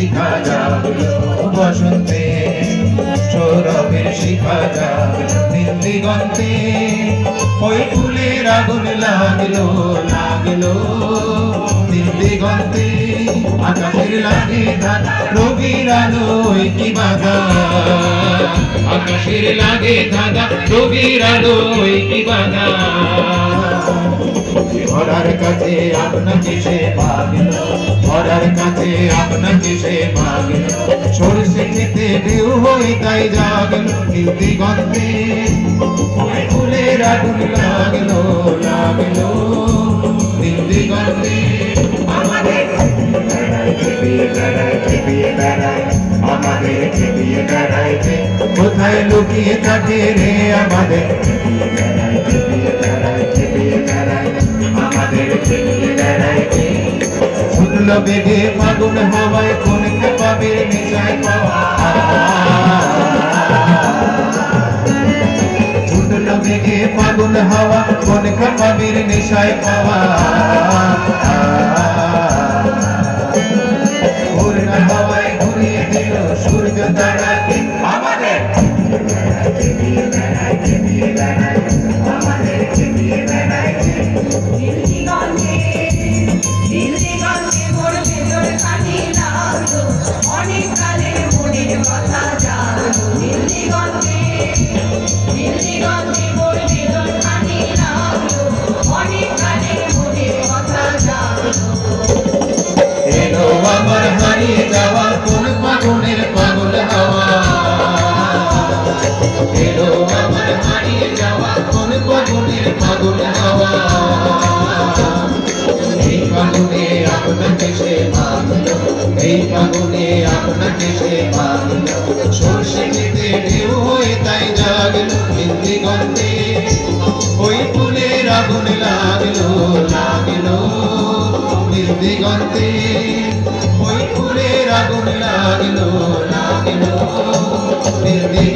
শিখা জাগলো বসন্তে, সৌরভের শিখা জাগলো নীল দিগন্তে, ওই ফুলের আগুন লাগলো লাগলো নীল দিগন্তে। আকাশের লাগে ধাঁধা রবির আলোয় কি বাধা, আকাশের লাগে ধাঁধা রবির আলোয় কি বাধা। ধরার কাছে আপনাকে সে মাগলো, ধরার কাছে আপনাকে সে মাগলো, সরষে খেতে ঢেউ হয়ে তাই জাগলো নীল দিগন্তে, ওই ফুলের আগুন লাগলো লাগলো নীল দিগন্তে। আমাদের খেপিয়ে বেড়ায় খেপিয়ে বেড়ায়, আমাদের খেপিয়ে বেড়াইতে, কোথায় লুকিয়ে থাকে রে আমাদের খেপিয়ে বেড়ায় খেপিয়ে বেড়ায় খেপিয়ে বেড়ায়, আমাদের খেপিয়ে বেড়াইতে। ছুটলো বেগে ফাগুন হাওয়ায়, কোন খেপাবের নেশায় পাওয়া, ছুটলো বেগে ফাগুন হাওয়া, কোন খেপাবের নেশায় পাওয়া। হাওয়ায় ঘুরিয়ে দিল সূর্য তারাকে, আমাদের খেপিয়ে বেড়ায় খেপিয়ে বেড়ায়, আমাদের খেপিয়ে বেড়ায়। নীল দিগন্তে মোর ভেতর খানি লাগলো, অনেক কালের মনের কথা জাগলো। নীল দিগন্তে মোর ভেতর খানি লাগলো, অনেক কালের মনের কথা জাগলো। এলো আমার হারিয়ে যাওয়া কোন ফাগুনের পাগল হাওয়া, এলো আমার হারিয়ে যাওয়া কোন ফাগুনের পাগল হাওয়া। এই ফাগুনে আপনাকে সে মাগলো, এই ফাগুনে আপনাকে সে মাগলো, সরষে খেতে ঢেউ হয়ে তাই জাগলো নীল দিগন্তে, ওই ফুলের আগুন লাগলো লাগলো নীল দিগন্তে, ওই ফুলের আগুন লাগলো লাগলো নীল দিগন্তে।